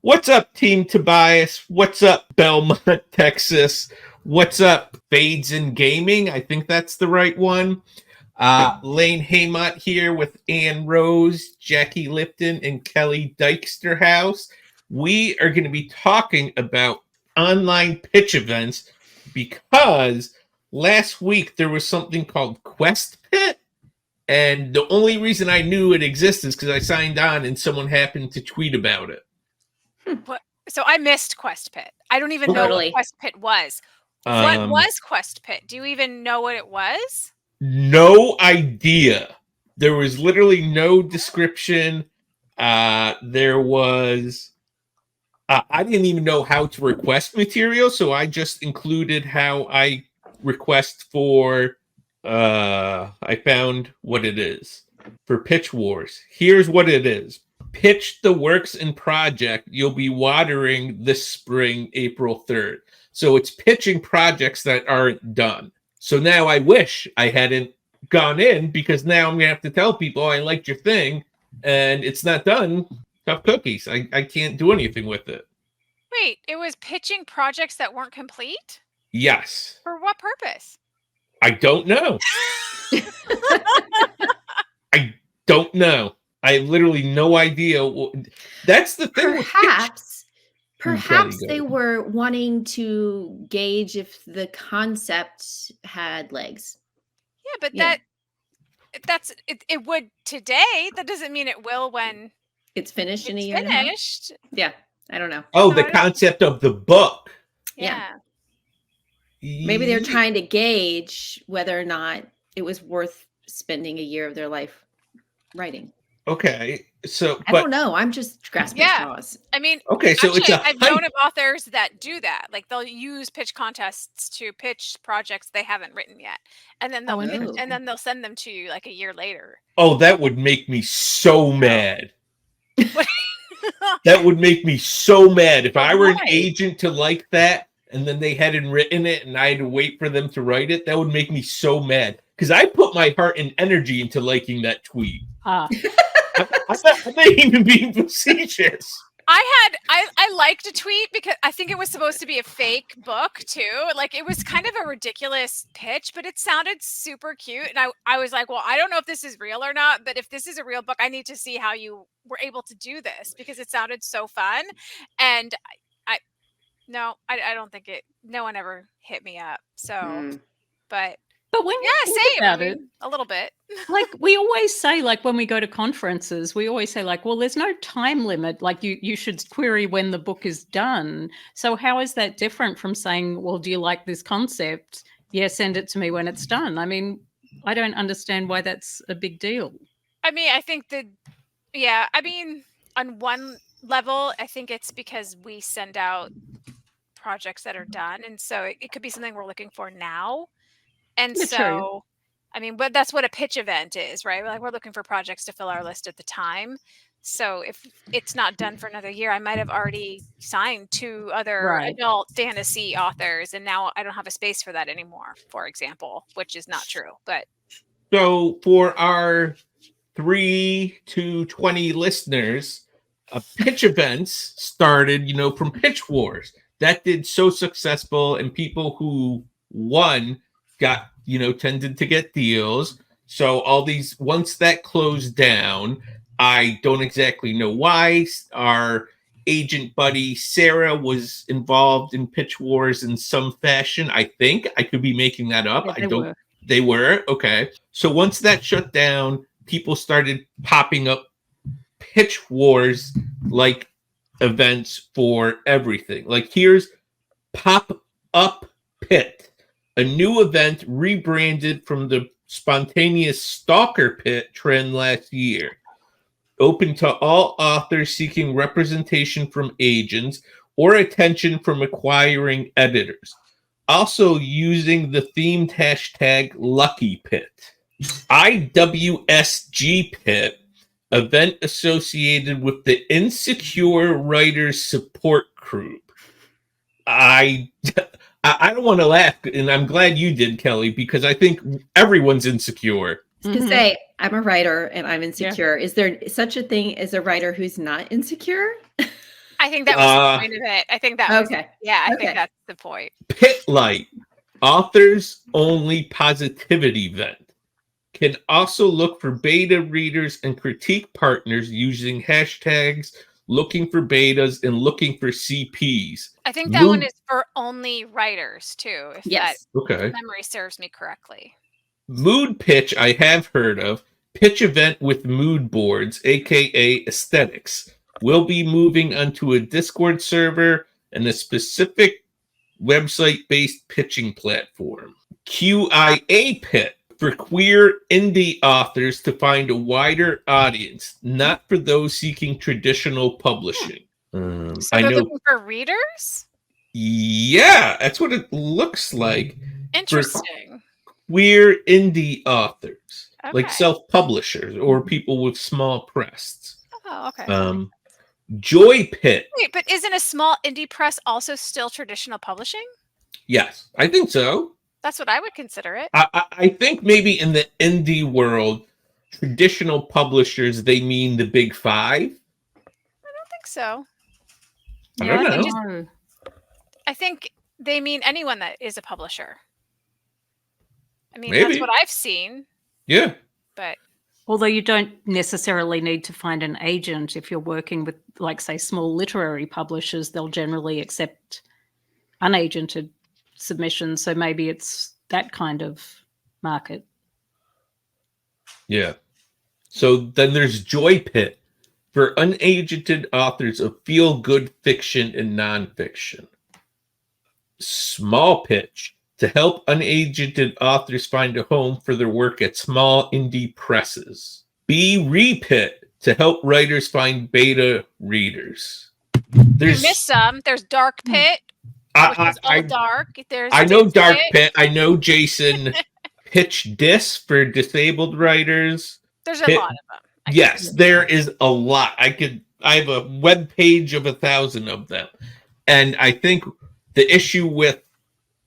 What's up, Team Tobias? What's up, Belmont, Texas? What's up, Fades in Gaming? I think that's the right one. Lane Haymont here with Ann Rose, Jackie Lipton, and Kelly Dyksterhouse. We are going to be talking about online pitch events because last week there was something called Quest Pit. And the only reason I knew it existed is because I signed on and someone happened to tweet about it. What? So I missed Quest Pit. I don't even know what Quest Pit was. What was Quest Pit? Do you even know what it was? No idea. There was literally no description. There was... I didn't even know how to request material, so I just included how I request for... I found what it is. For Pitch Wars. Here's what it is. Pitch the works and project you'll be watering this spring, April 3rd. So it's pitching projects that aren't done. So now I wish I hadn't gone in because now I'm going to have to tell people, I liked your thing and it's not done. Tough cookies. I can't do anything with it. Wait, it was pitching projects that weren't complete? Yes. For what purpose? I don't know. I don't know. I have literally no idea. That's the thing. Perhaps they were wanting to gauge if the concept had legs. Yeah, but that's it would today. That doesn't mean it will when it's finished in a year. Finished. Yeah, I don't know. Oh, the concept of the book. Yeah. Maybe they're trying to gauge whether or not it was worth spending a year of their life writing. Okay, so I don't know. I'm just grasping straws. I mean, okay, so actually, I've known of authors that do that. Like they'll use pitch contests to pitch projects they haven't written yet, and then they'll send them to you like a year later. Oh, that would make me so mad. That would make me so mad if I were an agent to like that, and then they hadn't written it, and I had to wait for them to write it. That would make me so mad because I put my heart and energy into liking that tweet. I'm not even being facetious. I liked a tweet because I think it was supposed to be a fake book too. Like it was kind of a ridiculous pitch, but it sounded super cute. And I was like, well, I don't know if this is real or not, but if this is a real book, I need to see how you were able to do this because it sounded so fun. And I don't think no one ever hit me up. So, But when you think about it, a little bit. Like we always say, like when we go to conferences, we always say like, well, there's no time limit. Like you should query when the book is done. So how is that different from saying, well, do you like this concept? Yeah, send it to me when it's done. I mean, I don't understand why that's a big deal. I mean, I think on one level, I think it's because we send out projects that are done. And so it could be something we're looking for now. And so, I mean, but that's what a pitch event is, right? Like we're looking for projects to fill our list at the time. So if it's not done for another year, I might have already signed 2 other adult fantasy authors, and now I don't have a space for that anymore, for example, which is not true. But so for our 3 to 20 listeners, pitch events started, from Pitch Wars. That did so successful, and people who won got, tended to get deals. So all these, once that closed down, I don't exactly know why. Our agent buddy Sarah was involved in Pitch Wars in some fashion. I think I could be making that up. Yeah, they were. Okay. So once that shut down, people started popping up Pitch Wars like events for everything. Like here's Pop Up Pit. A new event rebranded from the spontaneous Stalker Pit trend last year. Open to all authors seeking representation from agents or attention from acquiring editors. Also using the themed hashtag Lucky Pit. IWSG Pit, event associated with the Insecure Writers Support Group. I don't want to laugh, and I'm glad you did, Kelly, because I think everyone's insecure. I was going to say, I'm a writer and I'm insecure. Yeah. Is there such a thing as a writer who's not insecure? I think that was the point of it. I think that was, Okay. yeah, I Okay. think that's the point. Pitlight, authors only positivity vent, can also look for beta readers and critique partners using hashtags, looking for betas, and looking for CPs. I think that one is for only writers too, if that Okay. memory serves me correctly. Mood pitch, I have heard of. Pitch event with mood boards, aka aesthetics, will be moving onto a Discord server and a specific website-based pitching platform. QIA Pit, for queer indie authors to find a wider audience, not for those seeking traditional publishing. So I they're know. looking for readers? Yeah, that's what it looks like. Interesting. Queer indie authors, like Okay. self-publishers or people with small press. Oh, okay. Joy Pit. Wait, but isn't a small indie press also still traditional publishing? Yes, I think so. That's what I would consider it. I think maybe in the indie world, traditional publishers, they mean the big five. I don't think so. I don't know. know. I think they mean anyone that is a publisher. I mean, Maybe. that's what I've seen, Yeah. but Although you don't necessarily need to find an agent if you're working with, like, say, small literary publishers. They'll generally accept unagented submissions. So maybe it's that kind of market. Yeah. So then there's Joy Pit for unagented authors of feel-good fiction and nonfiction. Small Pitch to help unagented authors find a home for their work at small indie presses. Repit to help writers find beta readers. you There's missed some. There's Dark Pit, which is all I dark. There's I know Dis Dark Pit. I know Jason Pitch Dis for disabled writers. There's a Pit- lot of them. I guess. Yes, there is a lot. I have a web page of 1,000 of them. And I think the issue with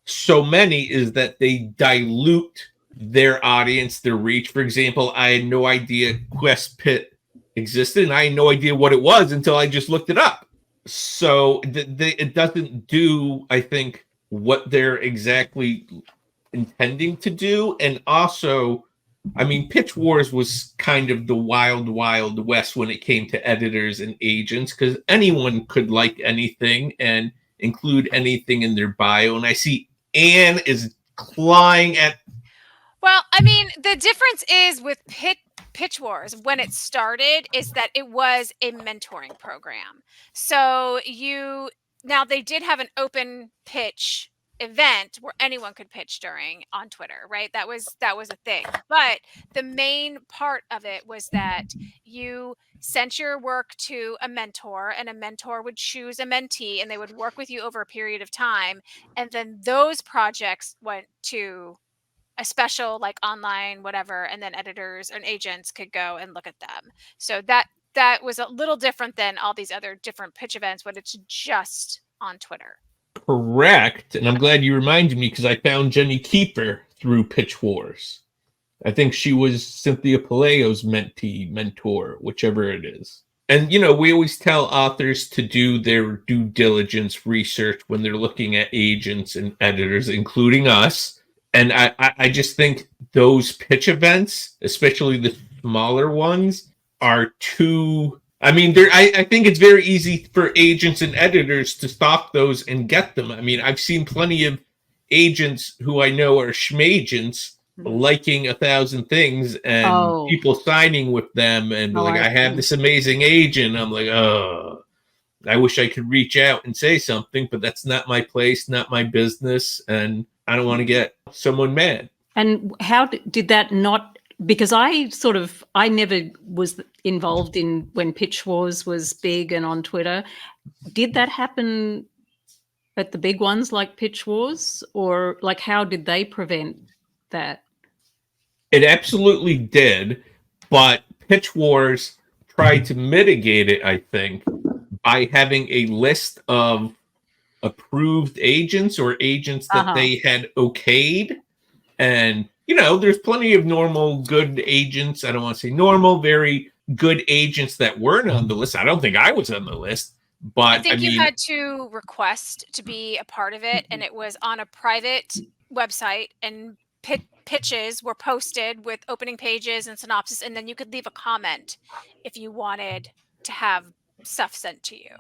so many is that they dilute their audience, their reach. For example, I had no idea Quest Pit existed, and I had no idea what it was until I just looked it up. So it doesn't do, I think, what they're exactly intending to do. And also, I mean, Pitch Wars was kind of the wild, wild west when it came to editors and agents, because anyone could like anything and include anything in their bio. And I see Anne is clawing at. Well, I mean, the difference is with Pitch Wars, when it started, is that it was a mentoring program. So now they did have an open pitch event where anyone could pitch during on Twitter, right? That was a thing. But the main part of it was that you sent your work to a mentor, and a mentor would choose a mentee, and they would work with you over a period of time. And then those projects went to a special, like, online whatever, and then editors and agents could go and look at them. So that was a little different than all these other different pitch events when it's just on Twitter. Correct. And I'm glad you reminded me, because I found Jenny Kiefer through Pitch Wars. I think she was Cynthia Palaio's mentor, whichever it is. And, you know, we always tell authors to do their due diligence research when they're looking at agents and editors, including us. And I just think those pitch events, especially the smaller ones, are too... I mean, I think it's very easy for agents and editors to stalk those and get them. I mean, I've seen plenty of agents who I know are schmagents liking 1,000 things and people signing with them. And I have this amazing agent. I'm like, oh, I wish I could reach out and say something, but that's not my place, not my business. And I don't want to get someone mad. And how did that not... Because I never was involved in when Pitch Wars was big and on Twitter. Did that happen at the big ones like Pitch Wars? Or, like, how did they prevent that? It absolutely did, but Pitch Wars tried to mitigate it, I think, by having a list of approved agents or agents that they had okayed. And, you know, there's plenty of normal, good agents. I don't want to say normal, very good agents that weren't on the list. I don't think I was on the list. But I think you mean, had to request to be a part of it, and it was on a private website, and pitches were posted with opening pages and synopsis, and then you could leave a comment if you wanted to have stuff sent to you.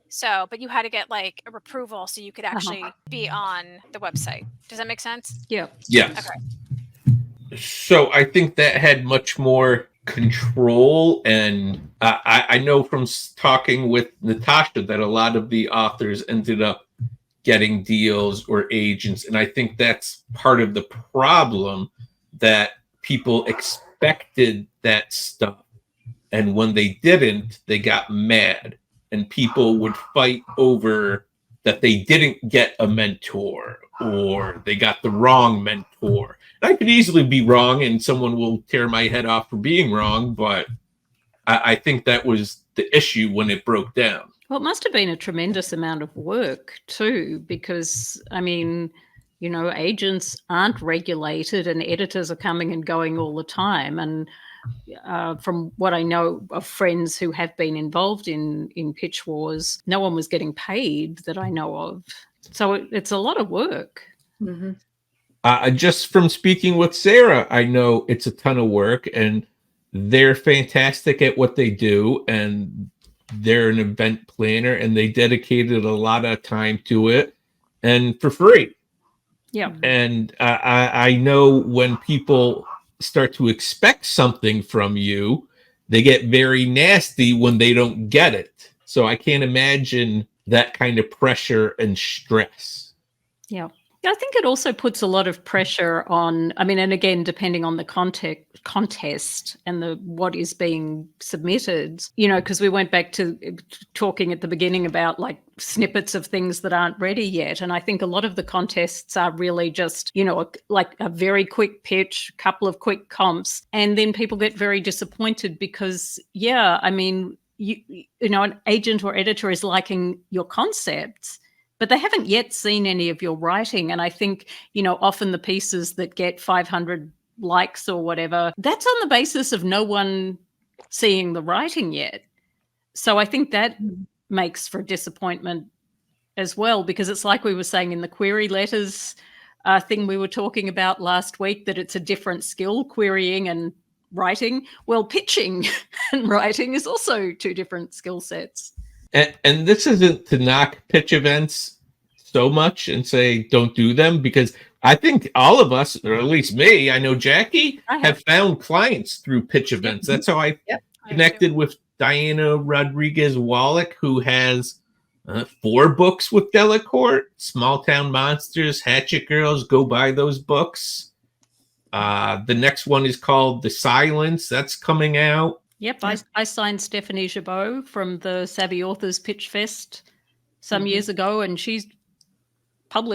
So, but you had to get like a approval so you could actually be on the website. Does that make sense? Yeah. yes. Okay. So I think that had much more control, and I know from talking with Natasha that a lot of the authors ended up getting deals or agents, and I think that's part of the problem, that people expected that stuff, and when they didn't, they got mad, and people would fight over that they didn't get a mentor or they got the wrong mentor. And I could easily be wrong, and someone will tear my head off for being wrong, but I think that was the issue when it broke down. Well, it must have been a tremendous amount of work too, because I mean, you know, agents aren't regulated and editors are coming and going all the time. And from what I know of friends who have been involved in pitch wars, no one was getting paid that I know of. So it's a lot of work. Mm-hmm. Just from speaking with Sarah, I know it's a ton of work, and they're fantastic at what they do, and they're an event planner, and they dedicated a lot of time to it, and for free. Yeah. And I know when people start to expect something from you, they get very nasty when they don't get it. So I can't imagine that kind of pressure and stress. Yeah. I think it also puts a lot of pressure on, I mean, and again, depending on the contest and what is being submitted, you know, because we went back to talking at the beginning about like snippets of things that aren't ready yet. And I think a lot of the contests are really just, you know, like a very quick pitch, a couple of quick comps, and then people get very disappointed because, yeah, I mean, you know, an agent or editor is liking your concepts, but they haven't yet seen any of your writing. And I think, you know, often the pieces that get 500 likes or whatever, that's on the basis of no one seeing the writing yet. So I think that makes for disappointment as well, because it's like we were saying in the query letters thing we were talking about last week, that it's a different skill, querying and writing. Well, pitching and writing is also two different skill sets. And this isn't to knock pitch events so much and say don't do them, because I think all of us, or at least me, I know Jackie, have found clients through pitch events. That's how I connected with Diana Rodriguez Wallach, who has 4 books with Delacorte: Small Town Monsters, Hatchet Girls. Go buy those books. The next one is called The Silence. That's coming out. Yep, I signed Stephanie Chabot from the Savvy Authors Pitch Fest some years ago, and she's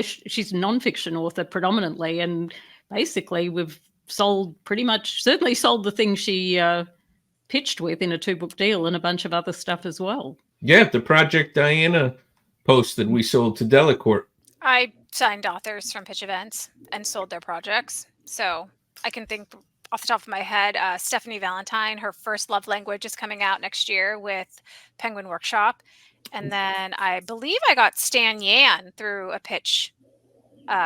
she's a nonfiction author predominantly, and basically we've certainly sold the thing she pitched with in a 2-book deal, and a bunch of other stuff as well. Yeah, the project Diana posted, we sold to Delacorte. I signed authors from pitch events and sold their projects. So I can think off the top of my head, Stephanie Valentine, her first love language is coming out next year with Penguin Workshop. And then I believe I got Stan Yan through a pitch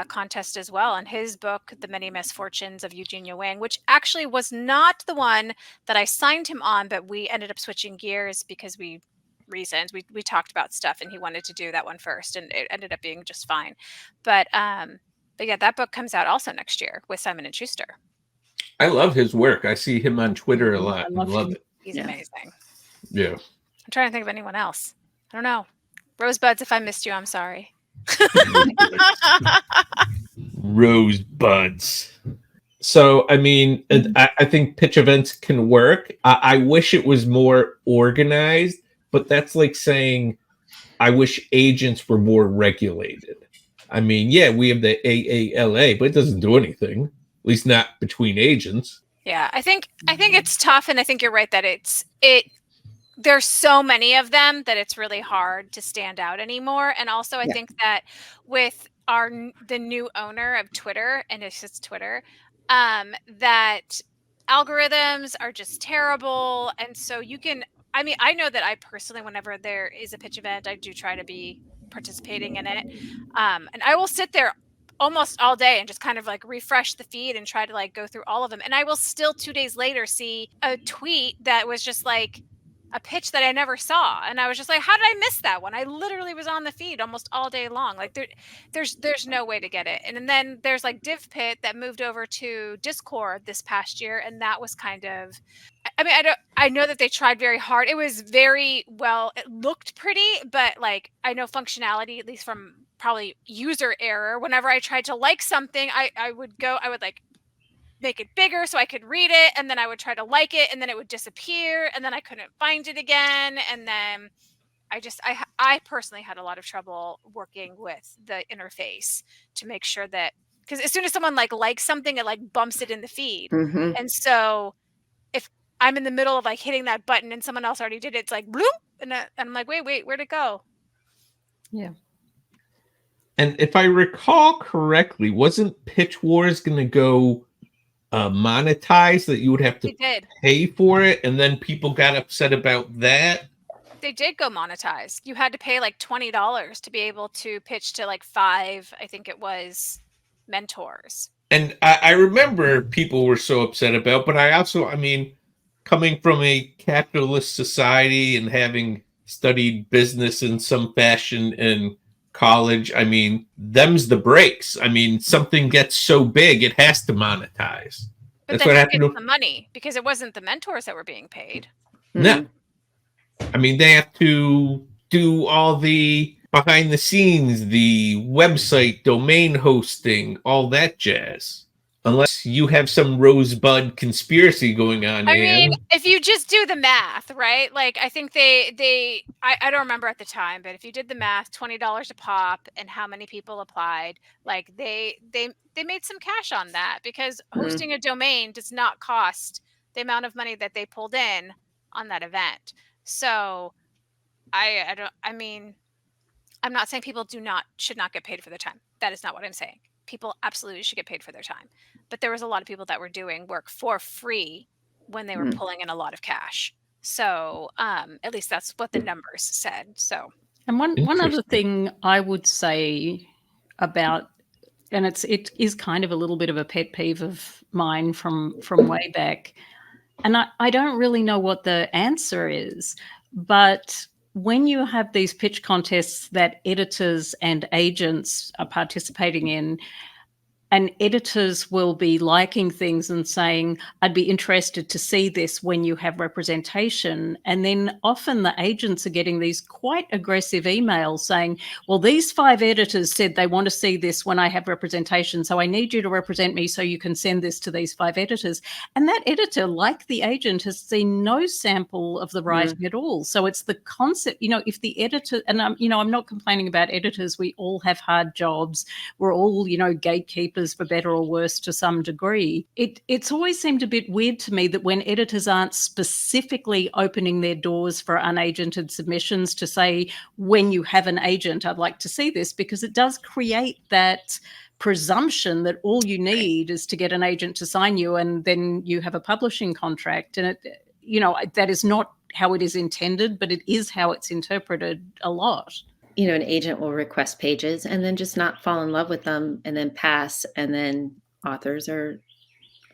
contest as well, and his book, The Many Misfortunes of Eugenia Wang, which actually was not the one that I signed him on, but we ended up switching gears because we talked about stuff and he wanted to do that one first, and it ended up being just fine. But yeah, that book comes out also next year with Simon & Schuster. I love his work. I see him on Twitter a lot. I love it. He's amazing. Yeah. I'm trying to think of anyone else. I don't know. Rosebuds, if I missed you, I'm sorry. Rosebuds. So, I mean, I think pitch events can work. I wish it was more organized, but that's like saying I wish agents were more regulated. I mean, yeah, we have the AALA, but it doesn't do anything, at least not between agents. Yeah, I think it's tough, and I think you're right that there's so many of them that it's really hard to stand out anymore. And also, I think that with the new owner of Twitter, and it's just Twitter, that algorithms are just terrible, and so I mean, I know that I personally, whenever there is a pitch event, I do try to be participating in it. And I will sit there almost all day and just kind of like refresh the feed and try to like go through all of them. And I will still 2 days later see a tweet that was just like a pitch that I never saw. And I was just like, how did I miss that one? I literally was on the feed almost all day long. Like there's no way to get it. And then there's like DivPit that moved over to Discord this past year. And that was kind of, I mean, I know that they tried very hard. It was very well, it looked pretty, but like I know functionality, at least from probably user error. Whenever I tried to like something, I would like make it bigger so I could read it, and then I would try to like it, and then it would disappear, and then I couldn't find it again, and then I personally had a lot of trouble working with the interface to make sure that, because as soon as someone like likes something, it like bumps it in the feed, and so if I'm in the middle of like hitting that button and someone else already did it, it's like bloop, and I'm like, wait, where'd it go? Yeah. And if I recall correctly, wasn't Pitch Wars going to go monetized, that you would have to pay for it, and then people got upset about that? They did go monetized. You had to pay like $20 to be able to pitch to like 5, I think it was, mentors. And I remember people were so upset about, but I mean, coming from a capitalist society and having studied business in some fashion in college, I mean, them's the breaks. I mean, something gets so big, it has to monetize. But that's what happened to the money, because it wasn't the mentors that were being paid. No. I mean, they have to do all the behind the scenes, the website, domain hosting, all that jazz. Unless you have some rosebud conspiracy going on. I mean, if you just do the math, right? Like, I think I don't remember at the time, but if you did the math, $20 a pop, and how many people applied, like they made some cash on that, because hosting a domain does not cost the amount of money that they pulled in on that event. So I mean, I'm not saying people should not get paid for their time. That is not what I'm saying. People absolutely should get paid for their time. But there was a lot of people that were doing work for free when they were pulling in a lot of cash. So at least that's what the numbers said. So, and one other thing I would say about, and it is kind of a little bit of a pet peeve of mine from way back, and I don't really know what the answer is, but when you have these pitch contests that editors and agents are participating in, and editors will be liking things and saying, I'd be interested to see this when you have representation. And then often the agents are getting these quite aggressive emails saying, well, these 5 editors said they want to see this when I have representation, so I need you to represent me so you can send this to these 5 editors. And that editor, like the agent, has seen no sample of the writing at all. So it's the concept, if the editor, and I'm not complaining about editors, we all have hard jobs. We're all, gatekeepers, for better or worse to some degree. It's always seemed a bit weird to me that when editors aren't specifically opening their doors for unagented submissions to say, when you have an agent, I'd like to see this, because it does create that presumption that all you need is to get an agent to sign you and then you have a publishing contract. And that is not how it is intended, but it is how it's interpreted a lot. An agent will request pages and then just not fall in love with them and then pass. And then authors are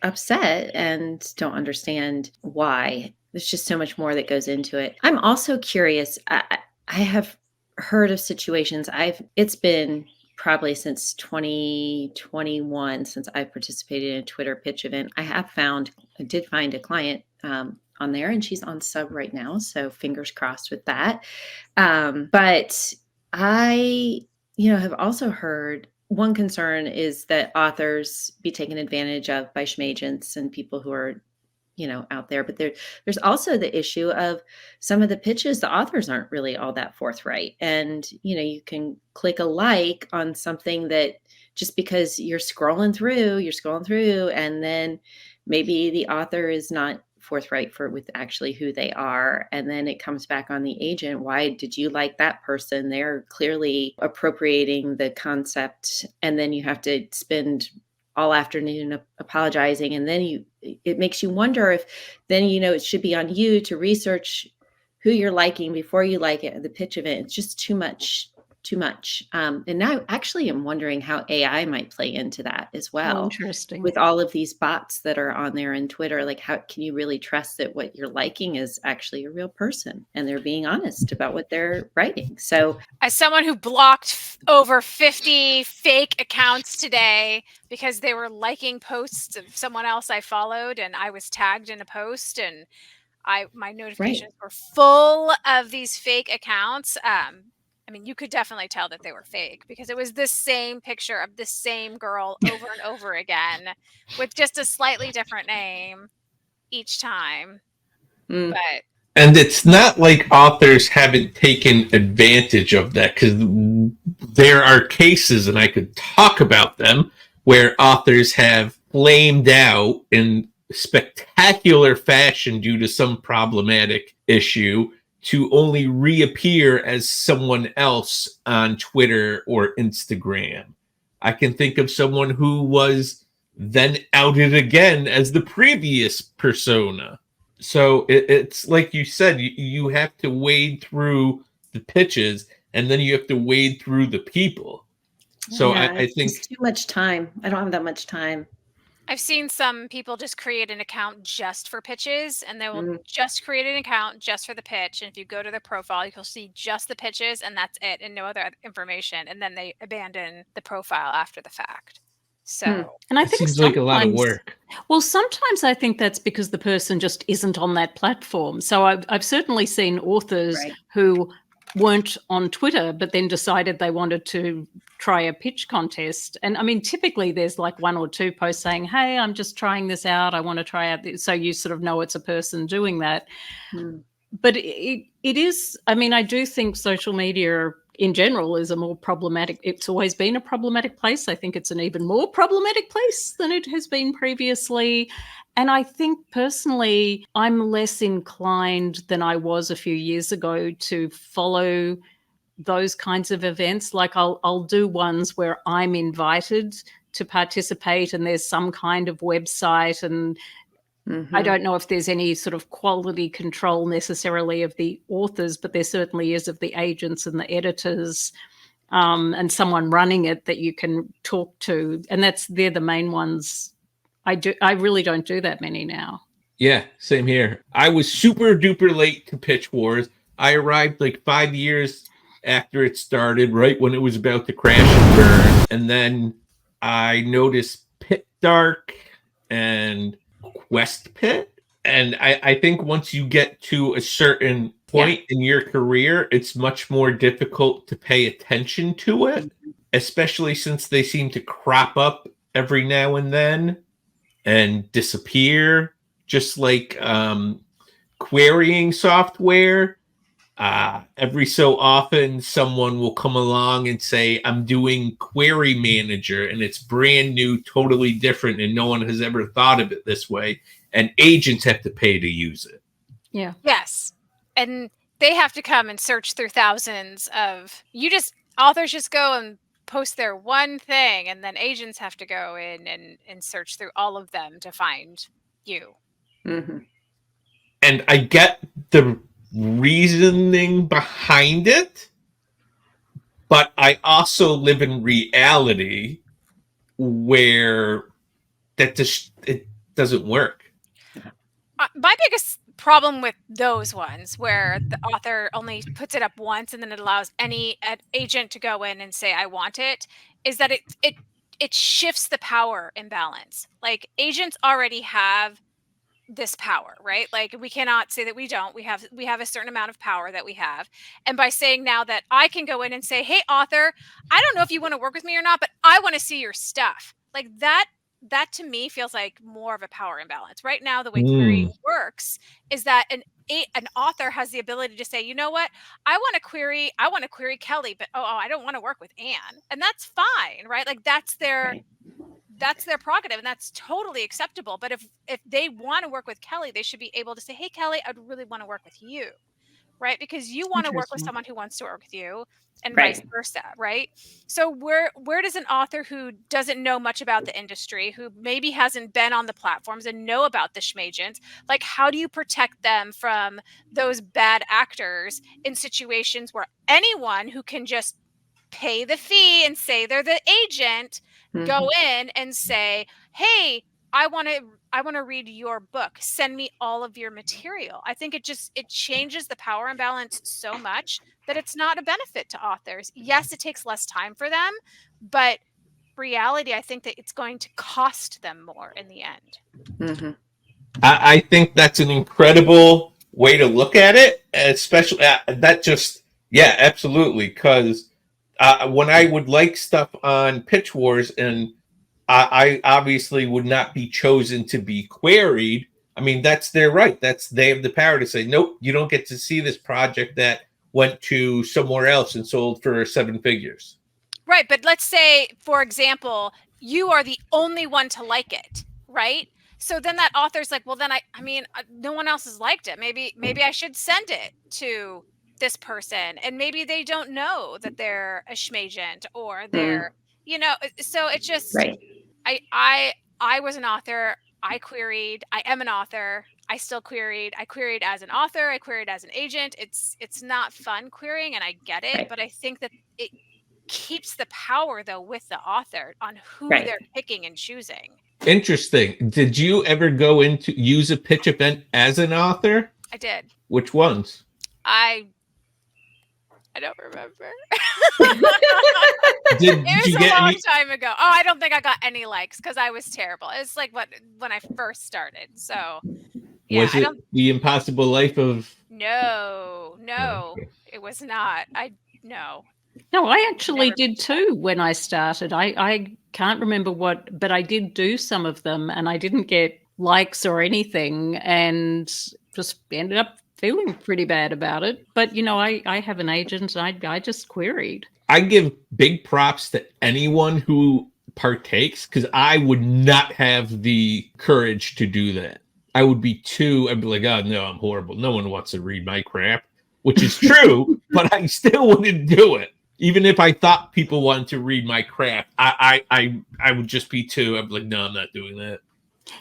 upset and don't understand why. There's just so much more that goes into it. I'm also curious. I have heard of situations. It's been probably since 2021 since I participated in a Twitter pitch event. I did find a client on there, and she's on sub right now. So fingers crossed with that. But I, have also heard one concern is that authors be taken advantage of by agents and people who are, out there. But there's also the issue of some of the pitches, the authors aren't really all that forthright. And, you can click a like on something that just because you're scrolling through, and then maybe the author is not forthright with actually who they are, and then it comes back on the agent. Why did you like that person? They're clearly appropriating the concept, and then you have to spend all afternoon apologizing, and then it makes you wonder if then it should be on you to research who you're liking before you like it, the pitch of it. It's just too much. And now actually I'm wondering how AI might play into that as well. Interesting. With all of these bots that are on there in Twitter, like how can you really trust that what you're liking is actually a real person and they're being honest about what they're writing? So as someone who blocked over 50 fake accounts today because they were liking posts of someone else I followed and I was tagged in a post and my notifications were full of these fake accounts. I mean, you could definitely tell that they were fake because it was the same picture of the same girl over and over again with just a slightly different name each time. But and it's not like authors haven't taken advantage of that, because there are cases, and I could talk about them, where authors have flamed out in spectacular fashion due to some problematic issue to only reappear as someone else on Twitter or Instagram. I can think of someone who was then outed again as the previous persona. So it's like you said, you have to wade through the pitches, and then you have to wade through the people. So I think it's too much time. I don't have that much time. I've seen some people just create an account just for pitches, and they will just create an account just for the pitch. And if you go to their profile, you'll see just the pitches and that's it and no other information. And then they abandon the profile after the fact. So, and I it think seems like a lot of work. Well, sometimes I think that's because the person just isn't on that platform. So I've certainly seen authors who weren't on Twitter, but then decided they wanted to try a pitch contest. And I mean, typically there's like one or two posts saying, hey, I'm just trying this out. I want to try out this. So you sort of know it's a person doing that. But it is, I mean, I do think social media in general is a more problematic, it's always been a problematic place. I think it's an even more problematic place than it has been previously. And I think personally, I'm less inclined than I was a few years ago to follow those kinds of events. Like I'll do ones where I'm invited to participate and there's some kind of website, and I don't know if there's any sort of quality control necessarily of the authors, but there certainly is of the agents and the editors, and someone running it that you can talk to. And they're the main ones. I really don't do that many now. Yeah, same here. I was super duper late to Pitch Wars. I arrived like 5 years after it started, right when it was about to crash and burn. And then I noticed Pit Dark and Quest Pit. And I think once you get to a certain point in your career, it's much more difficult to pay attention to it, especially since they seem to crop up every now and then and disappear, just like querying software. Every so often, someone will come along and say, I'm doing Query Manager, and it's brand new, totally different, and no one has ever thought of it this way. And agents have to pay to use it. Yeah. Yes. And they have to come and search through thousands of, authors just go and post their one thing, and then agents have to go in and search through all of them to find you. And I get the reasoning behind it, but I also live in reality where it doesn't work. My biggest problem with those ones where the author only puts it up once and then it allows any agent to go in and say I want it is that it shifts the power imbalance. Like agents already have this power, right? Like we cannot say that we don't. We have a certain amount of power that we have. And by saying now that I can go in and say, hey, author, I don't know if you want to work with me or not, but I want to see your stuff. Like that to me feels like more of a power imbalance. Right now, the way querying works is that an author has the ability to say, you know what, I want to query Kelly, but I don't want to work with Anne. And that's fine, right? Like that's their prerogative, and that's totally acceptable. But if they want to work with Kelly, they should be able to say, hey, Kelly, I'd really want to work with you. right? Because you want to work with Interesting. someone who wants to work with you, and Right. vice versa, right? So where does an author who doesn't know much about the industry, who maybe hasn't been on the platforms and know about the schmagents, like how do you protect them from those bad actors in situations where anyone who can just pay the fee and say they're the agent go in and say, "Hey, I want to read your book. Send me all of your material." I think it changes the power imbalance so much that it's not a benefit to authors. Yes, it takes less time for them, but reality, I think that it's going to cost them more in the end. Mhm. I think that's an incredible way to look at it, especially that just, yeah, absolutely. Because when I would like stuff on Pitch Wars, and I obviously would not be chosen to be queried. I mean, that's their right. They have the power to say, nope, you don't get to see this project that went to somewhere else and sold for 7 figures. Right, but let's say, for example, you are the only one to like it, right? So then that author's like, well, then I mean, no one else has liked it. Maybe I should send it to this person, and maybe they don't know that they're a schmagent or they're, So it's just, Right. I was an author. I queried. I am an author. I still queried. I queried as an author. I queried as an agent. It's not fun querying, and I get it, Right. but I think that it keeps the power though with the author on who Right. they're picking and choosing. Interesting. Did you ever go into use a pitch event as an author? I did. Which ones? I don't remember. Did It was you a get long any? time ago. Oh, I don't think I got any likes because I was terrible. It's like when I first started. So yeah, Was I it don't. The Impossible Life of? No, Okay. it was not. No. No, I actually Never did pitched that. too when I started. I can't remember what, but I did do some of them and I didn't get likes or anything and just ended up feeling pretty bad about it. But, I have an agent and I just queried. I give big props to anyone who partakes, because I would not have the courage to do that. I'd be like, oh no, I'm horrible. No one wants to read my crap, which is true, but I still wouldn't do it. Even if I thought people wanted to read my crap, I would just be too. I'd be like, no, I'm not doing that.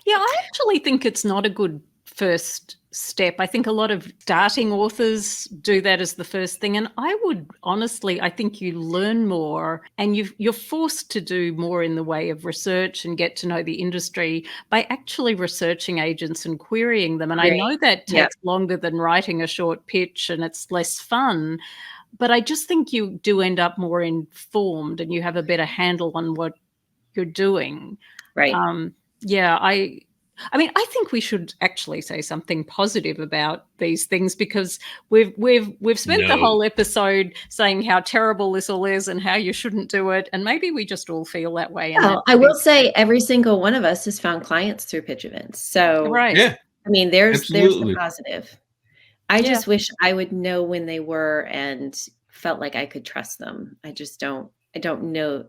Yeah, I actually think it's not a good first step. I think a lot of starting authors do that as the first thing. And I think you learn more and you're forced to do more in the way of research and get to know the industry by actually researching agents and querying them. And I know that takes longer than writing a short pitch and it's less fun. But I just think you do end up more informed and you have a better handle on what you're doing. Right. I mean, I think we should actually say something positive about these things because we've spent the whole episode saying how terrible this all is and how you shouldn't do it, and maybe we just all feel that way. Well, I will say every single one of us has found clients through pitch events. So right, Yeah, I mean, there's absolutely. the positive. I just wish I would know when they were and felt like I could trust them. I don't know.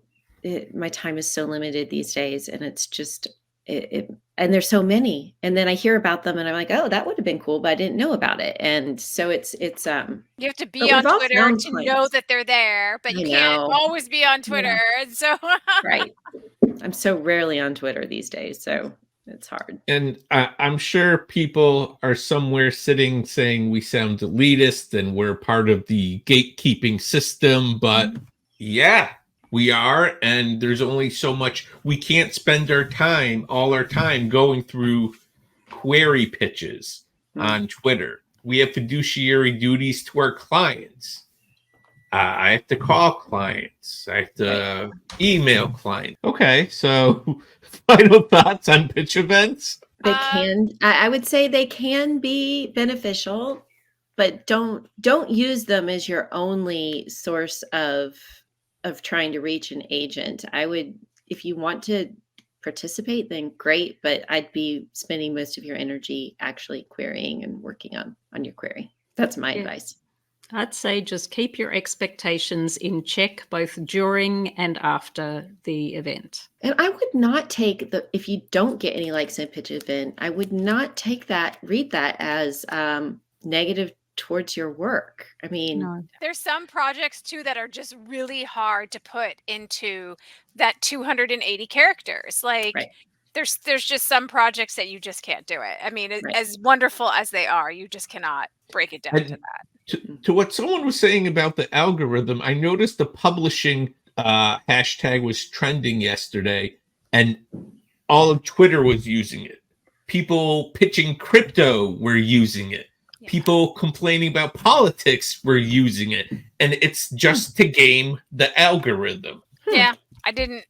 My time is so limited these days, and it's just and there's so many, and then I hear about them and I'm like, oh, that would have been cool, but I didn't know about it. And so it's You have to but be on we've all Twitter found to know clients. that they're there, but I you can't know. always be on Twitter. And so Right. I'm so rarely on Twitter these days, so it's hard. And I'm sure people are somewhere sitting saying we sound elitist and we're part of the gatekeeping system, but yeah, we are. And there's only so much. We can't spend all our time going through query pitches on Twitter. We have fiduciary duties to our clients. I have to call clients. I have to email clients. Okay, so final thoughts on pitch events? They can. I would say they can be beneficial, but don't use them as your only source of trying to reach an agent. I would, if you want to participate, then great, but I'd be spending most of your energy actually querying and working on your query. That's my advice. I'd say just keep your expectations in check both during and after the event. And I would not take if you don't get any likes in a pitch event, I would not read that as negative towards your work. I mean, No. There's some projects too that are just really hard to put into that 280 characters. Like Right. there's just some projects that you just can't do it. I mean, Right. as wonderful as they are, you just cannot break it down to And that. to what someone was saying about the algorithm, I noticed the publishing hashtag was trending yesterday, and all of Twitter was using it. People pitching crypto were using it. Yeah. People complaining about politics were using it, and it's just to game the algorithm. Yeah, I didn't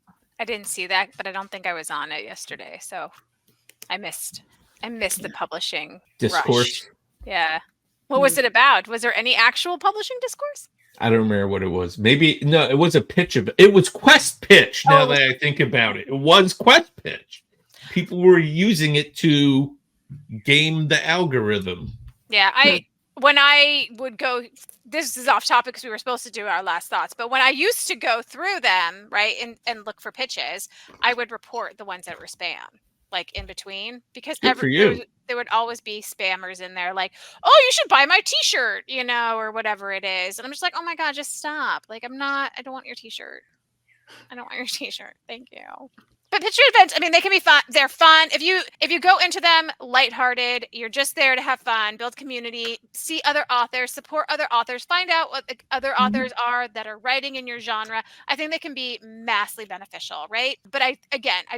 see that, but I don't think I was on it yesterday, so I missed the publishing Discourse. rush. Yeah. What was it about? Was there any actual publishing discourse? I don't remember what it was. Maybe no, it was a pitch of it was Quest Pitch. Now Oh. that I think about it, it was Quest Pitch. People were using it to game the algorithm. Yeah, when I would go, this is off topic because we were supposed to do our last thoughts, but when I used to go through them, right, and look for pitches, I would report the ones that were spam, like in between, because Good for you. there would always be spammers in there, like, oh, you should buy my T-shirt, or whatever it is, and I'm just like, oh my god, just stop! Like, I don't want your T-shirt. I don't want your T-shirt. Thank you. But picture events, I mean, they can be fun. They're fun. If you go into them lighthearted, you're just there to have fun, build community, see other authors, support other authors, find out what the other authors are that are writing in your genre. I think they can be massively beneficial, right? But I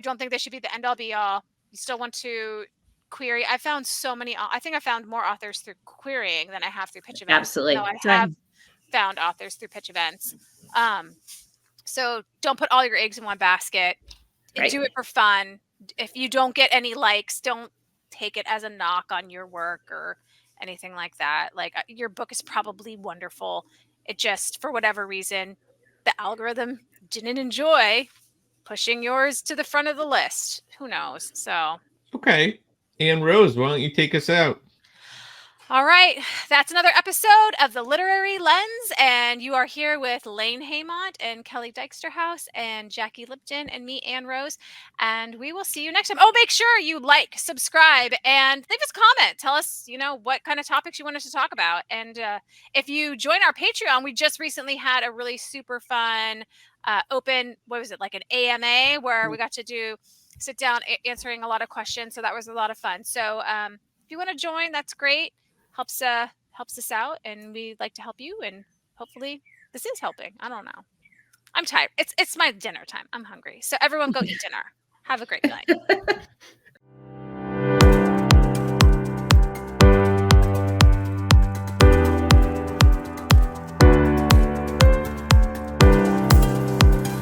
don't think they should be the end all be all. You still want to query. I found I think I found more authors through querying than I have through pitch events. Absolutely. No, I have found authors through pitch events. So don't put all your eggs in one basket. Right. Do it for fun. If you don't get any likes, don't take it as a knock on your work or anything like that. Like, your book is probably wonderful. It just, for whatever reason, the algorithm didn't enjoy pushing yours to the front of the list. Who knows? So, Okay. Anne Rose, why don't you take us out? all right, that's another episode of The Literary Lens, and you are here with Lane Haymont and Kelly Dyksterhouse and Jackie Lipton and me, Anne Rose, and we will see you next time. Oh, make sure you like, subscribe, and leave us a comment. Tell us, what kind of topics you want us to talk about. And if you join our Patreon, we just recently had a really super fun open, what was it, like an AMA, where we got to sit down answering a lot of questions, so that was a lot of fun. So if you want to join, that's great. Helps us out, and we'd like to help you, and hopefully this is helping. I don't know. I'm tired. It's my dinner time. I'm hungry. So everyone go eat dinner. Have a great night.